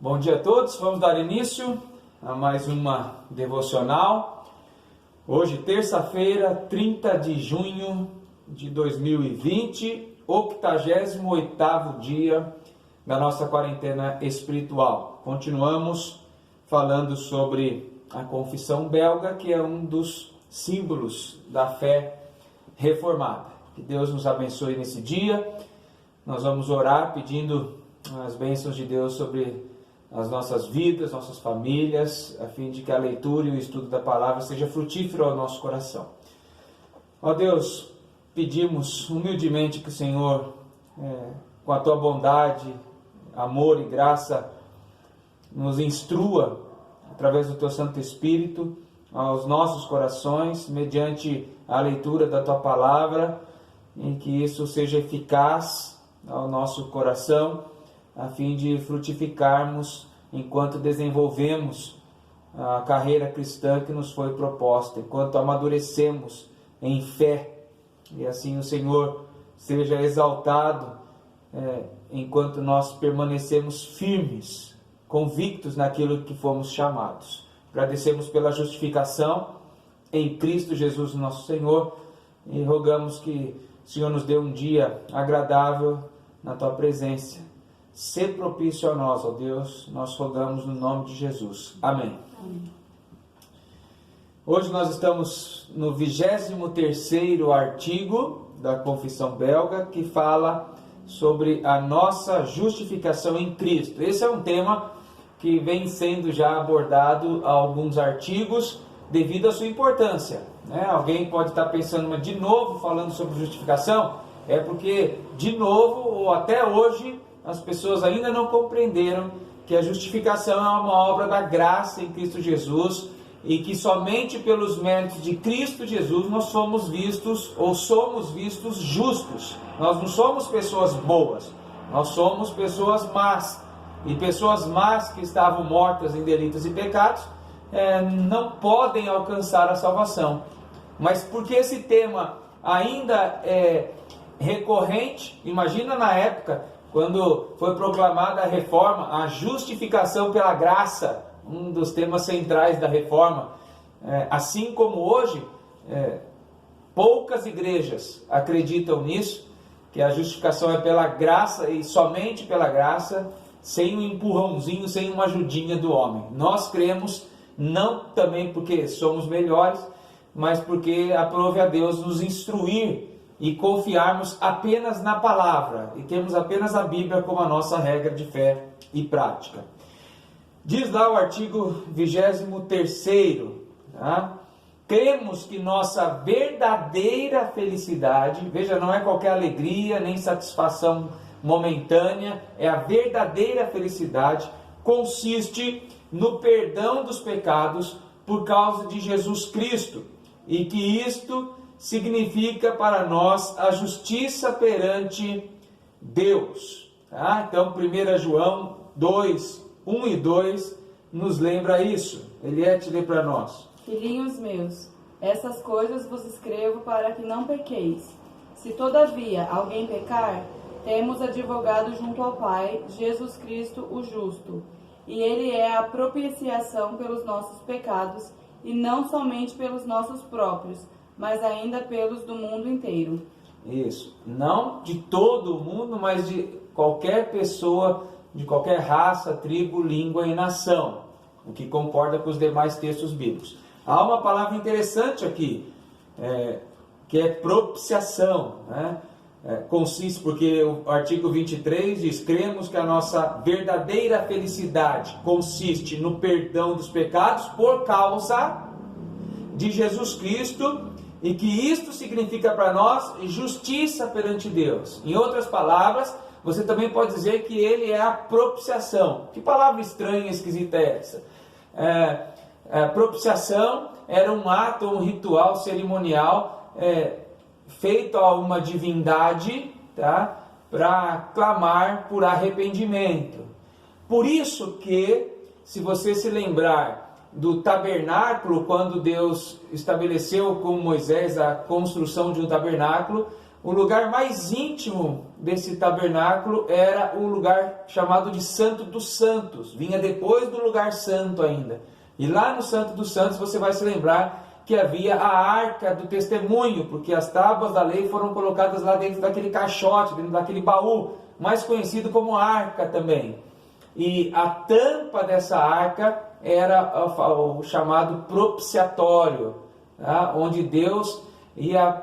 Bom dia a todos, vamos dar início a mais uma devocional. Hoje, terça-feira, 30 de junho de 2020, 88º dia da nossa quarentena espiritual. Continuamos falando sobre a confissão belga, que é um dos símbolos da fé reformada. Que Deus nos abençoe nesse dia. Nós vamos orar pedindo as bênçãos de Deus sobre as nossas vidas, nossas famílias, a fim de que a leitura e o estudo da palavra seja frutífero ao nosso coração. Ó Deus, pedimos humildemente que o Senhor, com a tua bondade, amor e graça, nos instrua através do teu Santo Espírito aos nossos corações, mediante a leitura da tua palavra, em que isso seja eficaz ao nosso coração, a fim de frutificarmos enquanto desenvolvemos a carreira cristã que nos foi proposta, enquanto amadurecemos em fé, e assim o Senhor seja exaltado enquanto nós permanecemos firmes, convictos naquilo que fomos chamados. Agradecemos pela justificação em Cristo Jesus nosso Senhor e rogamos que o Senhor nos dê um dia agradável na tua presença. Sê propício a nós, ó Deus, nós rogamos no nome de Jesus. Amém. Amém. Hoje nós estamos no 23º artigo da Confissão Belga, que fala sobre a nossa justificação em Cristo. Esse é um tema que vem sendo já abordado há alguns artigos devido à sua importância. Alguém pode estar pensando, mas de novo falando sobre justificação? É porque, de novo, ou até hoje, as pessoas ainda não compreenderam que a justificação é uma obra da graça em Cristo Jesus e que somente pelos méritos de Cristo Jesus nós somos vistos justos. Nós não somos pessoas boas, nós somos pessoas más. E pessoas más que estavam mortas em delitos e pecados não podem alcançar a salvação. Mas porque esse tema ainda é recorrente, imagina na época quando foi proclamada a reforma, a justificação pela graça, um dos temas centrais da reforma. Assim como hoje, poucas igrejas acreditam nisso, que a justificação é pela graça e somente pela graça, sem um empurrãozinho, sem uma ajudinha do homem. Nós cremos, não também porque somos melhores, mas porque aprove a Deus nos instruir e confiarmos apenas na palavra, e temos apenas a Bíblia como a nossa regra de fé e prática. Diz lá o artigo 23º, tá? Cremos que nossa verdadeira felicidade, veja, não é qualquer alegria, nem satisfação momentânea, é a verdadeira felicidade, consiste no perdão dos pecados por causa de Jesus Cristo, e que isto significa para nós a justiça perante Deus. Tá? Então, 1 João 2, 1 e 2 nos lembra isso. Eliette, lê para nós. Filhinhos meus, essas coisas vos escrevo para que não pequeis. Se todavia alguém pecar, temos advogado junto ao Pai, Jesus Cristo o justo. E ele é a propiciação pelos nossos pecados, e não somente pelos nossos próprios, mas ainda pelos do mundo inteiro. Isso, não de todo o mundo, mas de qualquer pessoa, de qualquer raça, tribo, língua e nação, o que concorda com os demais textos bíblicos. Há uma palavra interessante aqui, que é propiciação, né? Consiste, porque o artigo 23 diz: cremos que a nossa verdadeira felicidade consiste no perdão dos pecados por causa de Jesus Cristo, e que isto significa para nós justiça perante Deus. Em outras palavras, você também pode dizer que ele é a propiciação. Que palavra estranha e esquisita é essa? Propiciação era um ato, um ritual cerimonial feito a uma divindade, tá? Para clamar por arrependimento. Por isso que, se você se lembrar do tabernáculo, quando Deus estabeleceu com Moisés a construção de um tabernáculo, o lugar mais íntimo desse tabernáculo era o lugar chamado de Santo dos Santos. Vinha depois do lugar santo ainda. E lá no Santo dos Santos você vai se lembrar que havia a Arca do Testemunho, porque as tábuas da lei foram colocadas lá dentro daquele caixote, dentro daquele baú, mais conhecido como Arca também. E a tampa dessa arca era o chamado propiciatório, tá? Onde Deus ia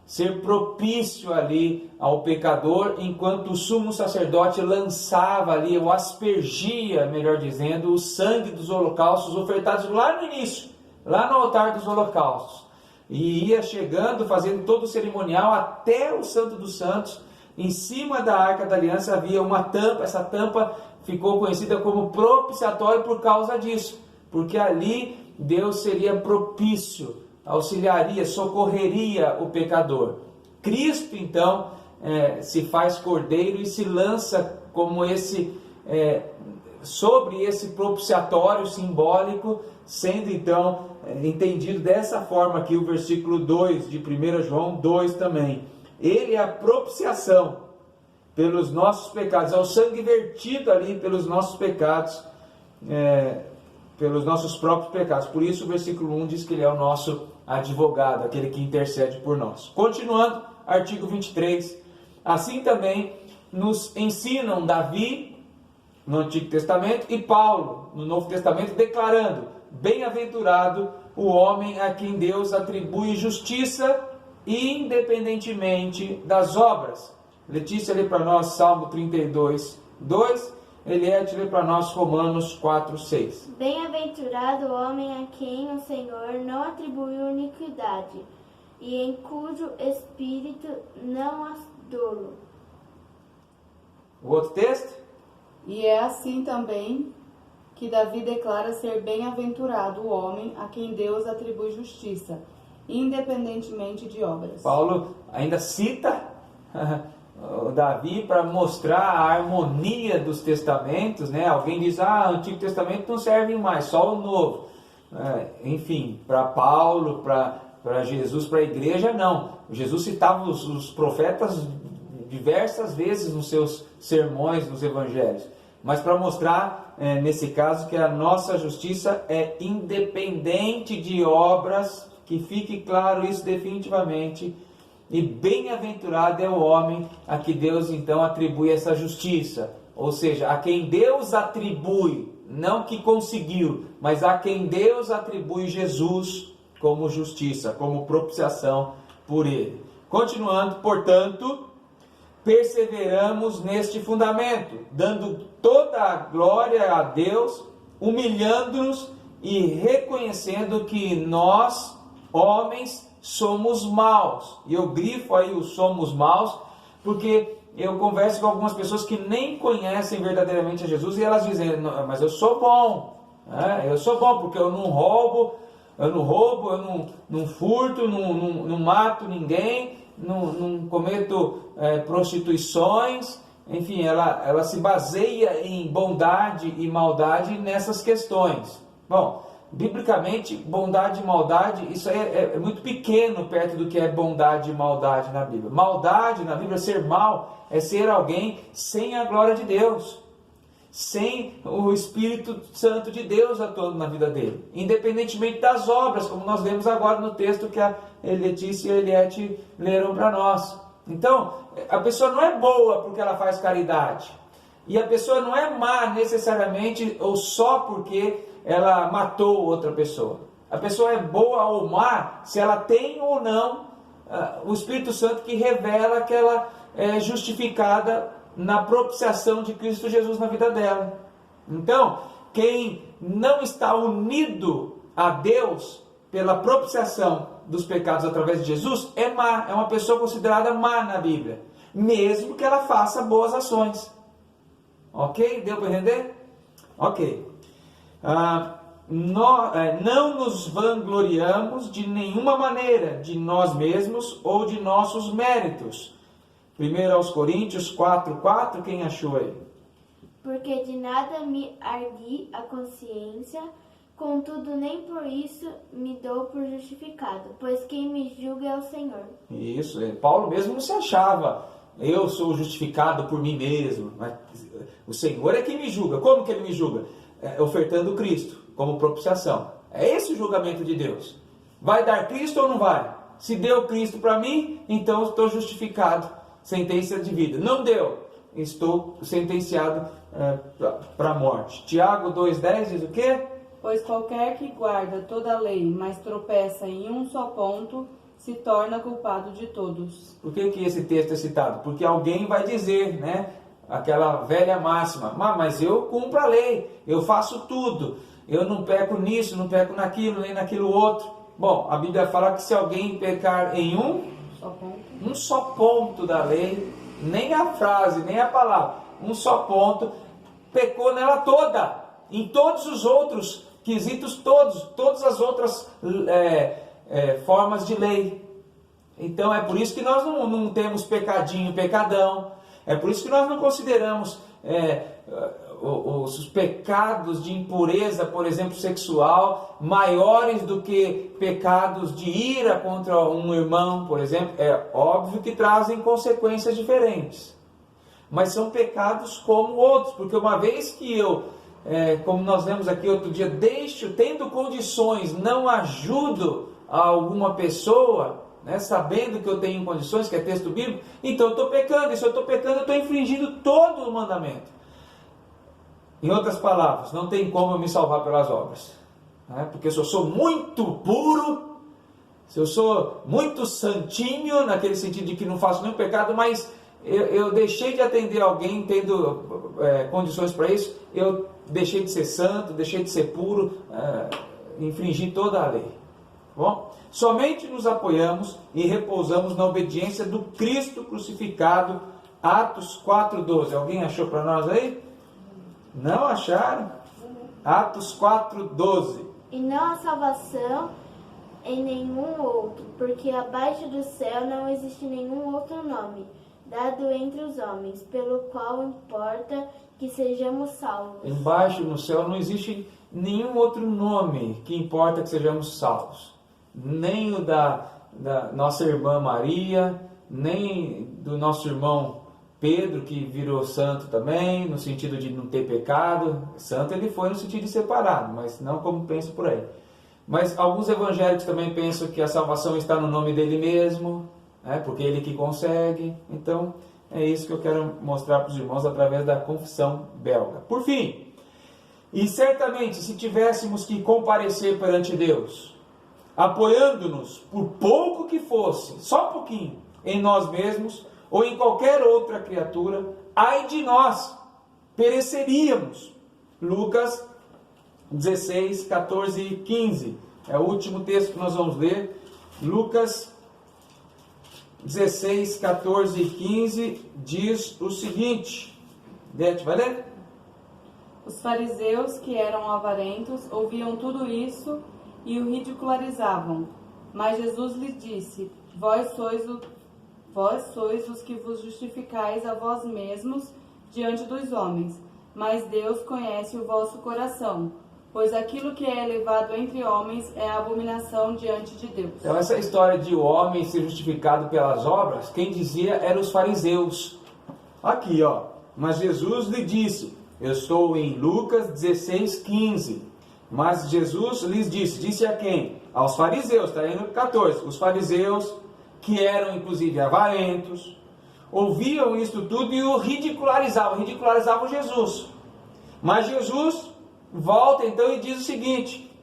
ser propício ali ao pecador, enquanto o sumo sacerdote lançava ali, ou aspergia, melhor dizendo, o sangue dos holocaustos ofertados lá no início, lá no altar dos holocaustos. E ia chegando, fazendo todo o cerimonial até o Santo dos Santos. Em cima da Arca da Aliança havia uma tampa, essa tampa ficou conhecida como propiciatório por causa disso, porque ali Deus seria propício, auxiliaria, socorreria o pecador. Cristo, então, se faz cordeiro e se lança como sobre esse propiciatório simbólico, sendo então entendido dessa forma aqui o versículo 2 de 1 João 2 também. Ele é a propiciação pelos nossos pecados, é o sangue vertido ali pelos nossos pecados, pelos nossos próprios pecados. Por isso o versículo 1 diz que ele é o nosso advogado, aquele que intercede por nós. Continuando, artigo 23. Assim também nos ensinam Davi no Antigo Testamento e Paulo no Novo Testamento, declarando: bem-aventurado o homem a quem Deus atribui justiça independentemente das obras. Letícia lê para nós Salmo 32, 2. Eliette lê para nós Romanos 4, 6. Bem-aventurado o homem a quem o Senhor não atribuiu iniquidade, e em cujo espírito não há dolo. O outro texto? E é assim também que Davi declara ser bem-aventurado o homem a quem Deus atribui justiça, independentemente de obras. Paulo ainda cita o Davi para mostrar a harmonia dos testamentos, né? Alguém diz: o Antigo Testamento não serve mais, só o Novo. Enfim, para Paulo, para Jesus, para a igreja, não. Jesus citava os profetas diversas vezes nos seus sermões, nos evangelhos. Mas para mostrar, nesse caso, que a nossa justiça é independente de obras, que fique claro isso definitivamente. E bem-aventurado é o homem a que Deus então atribui essa justiça. Ou seja, a quem Deus atribui, não que conseguiu, mas a quem Deus atribui Jesus como justiça, como propiciação por ele. Continuando, portanto, perseveramos neste fundamento, dando toda a glória a Deus, humilhando-nos e reconhecendo que nós, homens, somos maus. E eu grifo aí o somos maus, porque eu converso com algumas pessoas que nem conhecem verdadeiramente a Jesus e elas dizem: mas eu sou bom, eu sou bom porque eu não roubo, eu não furto, não mato ninguém, não cometo prostituições. Enfim, ela se baseia em bondade e maldade nessas questões. Bom, biblicamente, bondade e maldade, isso aí é muito pequeno perto do que é bondade e maldade na Bíblia. Maldade na Bíblia, ser mal, é ser alguém sem a glória de Deus, sem o Espírito Santo de Deus atuando na vida dele, independentemente das obras, como nós lemos agora no texto que a Letícia e a Eliette leram para nós. Então, a pessoa não é boa porque ela faz caridade, e a pessoa não é má necessariamente ou só porque ela matou outra pessoa. A pessoa é boa ou má se ela tem ou não o Espírito Santo que revela que ela é justificada na propiciação de Cristo Jesus na vida dela. Então, quem não está unido a Deus pela propiciação dos pecados através de Jesus é má, é uma pessoa considerada má na Bíblia, mesmo que ela faça boas ações. Ok? Deu para entender? Ok. Não nos vangloriamos de nenhuma maneira de nós mesmos ou de nossos méritos. 1 Coríntios 4:4, quem achou aí? Porque de nada me ardi a consciência Contudo, nem por isso me dou por justificado, pois quem me julga é o Senhor. Isso, Paulo mesmo não se achava, eu sou justificado por mim mesmo, mas o Senhor é quem me julga. Como que Ele me julga? Ofertando Cristo como propiciação. É esse o julgamento de Deus. Vai dar Cristo ou não vai? Se deu Cristo para mim, então estou justificado, sentença de vida. Não deu, estou sentenciado para a morte. Tiago 2,10 diz o quê? Pois qualquer que guarda toda a lei, mas tropeça em um só ponto, se torna culpado de todos. Por que esse texto é citado? Porque alguém vai dizer, né? Aquela velha máxima, mas eu cumpro a lei, eu faço tudo, eu não peco nisso, não peco naquilo, nem naquilo outro. Bom, a Bíblia fala que se alguém pecar em um só ponto da lei, nem a frase, nem a palavra, um só ponto, pecou nela toda, em todos os outros quesitos, todas as outras formas de lei. Então é por isso que nós não temos pecadinho, pecadão. É por isso que nós não consideramos os pecados de impureza, por exemplo, sexual, maiores do que pecados de ira contra um irmão, por exemplo. É óbvio que trazem consequências diferentes, mas são pecados como outros, porque uma vez que eu, como nós lemos aqui outro dia, tendo condições, não ajudo a alguma pessoa, né, sabendo que eu tenho condições, que é texto bíblico, então eu estou pecando. E se eu estou pecando, eu estou infringindo todo o mandamento. Em outras palavras, não tem como eu me salvar pelas obras, né? Porque se eu sou muito puro, se eu sou muito santinho, naquele sentido de que não faço nenhum pecado, mas eu deixei de atender alguém tendo condições para isso, eu deixei de ser santo, deixei de ser puro, infringi toda a lei. Bom, somente nos apoiamos e repousamos na obediência do Cristo crucificado. Atos 4,12. Alguém achou para nós aí? Não acharam? Atos 4,12. E não há salvação em nenhum outro, porque abaixo do céu não existe nenhum outro nome dado entre os homens, pelo qual importa que sejamos salvos. Embaixo no céu não existe nenhum outro nome que importa que sejamos salvos. Nem o da nossa irmã Maria, nem do nosso irmão Pedro, que virou santo também, no sentido de não ter pecado. Santo ele foi no sentido de separado, mas não como penso por aí. Mas alguns evangélicos também pensam que a salvação está no nome dele mesmo, porque ele que consegue. Então, é isso que eu quero mostrar para os irmãos através da confissão belga. Por fim, e certamente se tivéssemos que comparecer perante Deus, apoiando-nos, por pouco que fosse, só um pouquinho, em nós mesmos, ou em qualquer outra criatura, ai de nós, pereceríamos. Lucas 16, 14 e 15. É o último texto que nós vamos ler. Lucas 16, 14 e 15 diz o seguinte. Dete, vai ler? Os fariseus, que eram avarentos, ouviam tudo isso e o ridicularizavam. Mas Jesus lhes disse: Vós sois os que vos justificais a vós mesmos diante dos homens, mas Deus conhece o vosso coração, pois aquilo que é elevado entre homens é abominação diante de Deus. Então essa história de o homem ser justificado pelas obras, quem dizia eram os fariseus. Aqui, mas Jesus lhe disse, eu estou em Lucas 16, 15, mas Jesus lhes disse a quem? Aos fariseus, está aí no 14, os fariseus, que eram inclusive avarentos, ouviam isto tudo e o ridicularizavam Jesus. Mas Jesus volta então e diz o seguinte: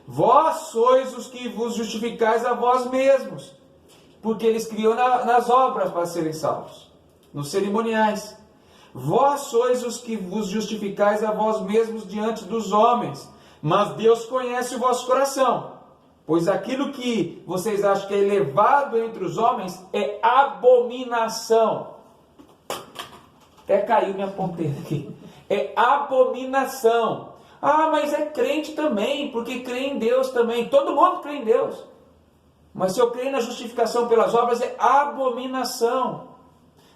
vós sois os que vos justificais a vós mesmos, porque eles criam nas obras para serem salvos, nos cerimoniais. Vós sois os que vos justificais a vós mesmos diante dos homens, mas Deus conhece o vosso coração. Pois aquilo que vocês acham que é elevado entre os homens é abominação. Até caiu minha ponteira aqui. É abominação. Mas é crente também, porque crê em Deus também. Todo mundo crê em Deus. Mas se eu creio na justificação pelas obras, é abominação.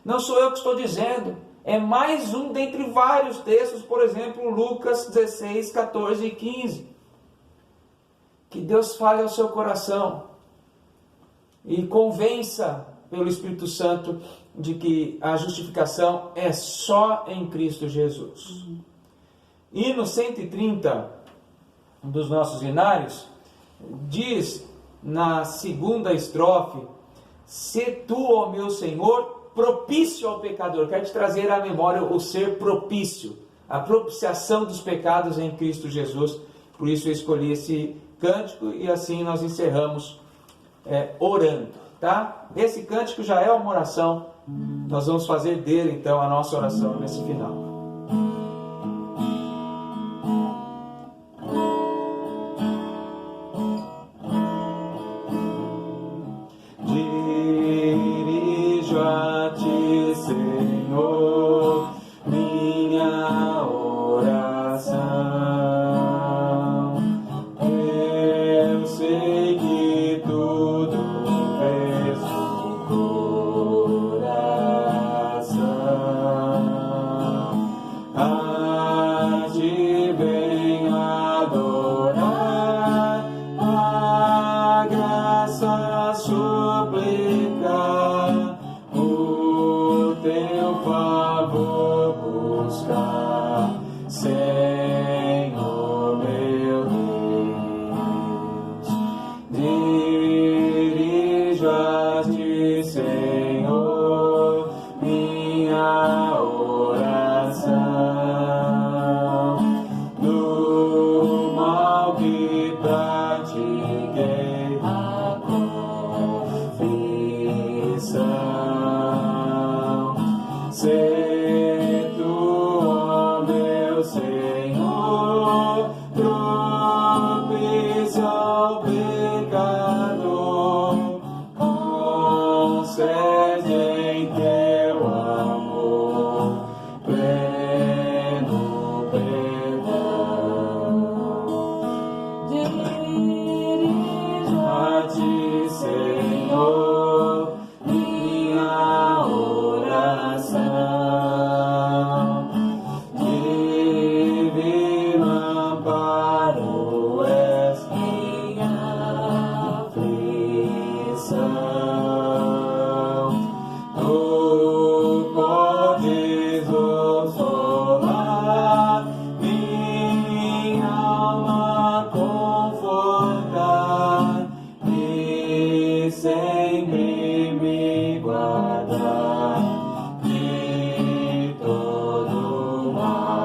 Não sou eu que estou dizendo. É mais um dentre vários textos, por exemplo, Lucas 16, 14 e 15. Que Deus fale ao seu coração e convença pelo Espírito Santo de que a justificação é só em Cristo Jesus. Hino 130 dos nossos hinários diz na segunda estrofe: "Se tu, ó meu Senhor, propício ao pecador". Quero te trazer à memória o ser propício, a propiciação dos pecados em Cristo Jesus. Por isso eu escolhi esse cântico e assim nós encerramos orando, tá? Esse cântico já é uma oração, nós vamos fazer dele então a nossa oração nesse final. Dirijo a ti, Senhor, minha oração. Eu sei que tudo vês no coração. A ti venho adorar, a graça suplicar, o teu favor buscar, Senhor meu Deus. Dirijo a ti, Senhor, minha oração. Do mal que pratiquei, a confissão. Se tu, ó meu Senhor, propício ao pecador, concede em teu amor pleno perdão. Dirijo a ti, Senhor, minha oração. Divino amparo és em aflição. Tu podes consolar, minha alma confortar e sempre me guardar de todo mal.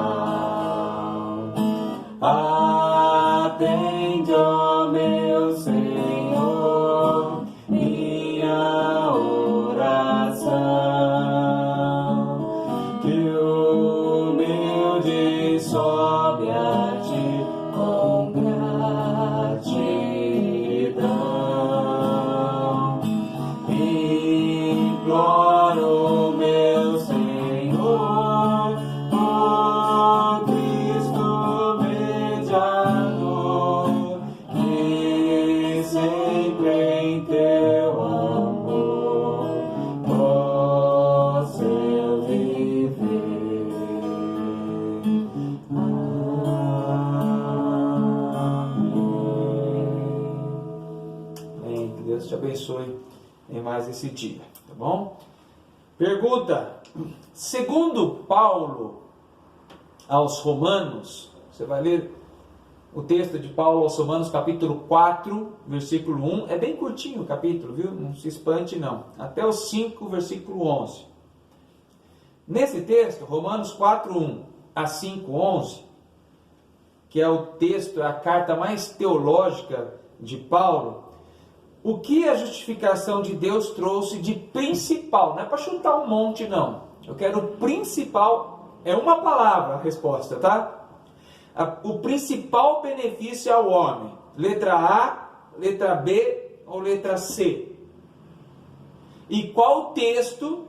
Atende, ó meu Senhor, minha oração, que humilde sobe a ti com gratidão. Imploro, meu Senhor, por Cristo mediador, que sempre em teu amor possa eu viver. Amém. Que Deus te abençoe em mais esse dia, tá bom? Pergunta: segundo Paulo aos Romanos, você vai ler o texto de Paulo aos Romanos, capítulo 4, versículo 1, é bem curtinho o capítulo, viu? Não se espante não, até o 5, versículo 11. Nesse texto, Romanos 4, 1 a 5, 11, que é o texto, a carta mais teológica de Paulo, o que a justificação de Deus trouxe de principal? Não é para chutar um monte, não. Eu quero o principal, é uma palavra a resposta, tá? O principal benefício ao homem. Letra A, letra B ou letra C? E qual o texto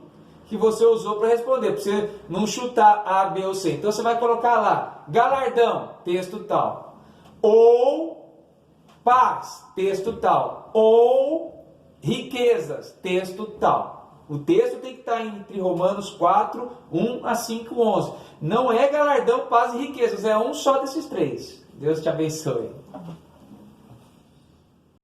que você usou para responder? Para você não chutar A, B ou C. Então você vai colocar lá, galardão, texto tal. Ou paz, texto tal. Ou riquezas, texto tal. O texto tem que estar entre Romanos 4, 1 a 5, 11. Não é galardão, paz e riquezas. É um só desses três. Deus te abençoe.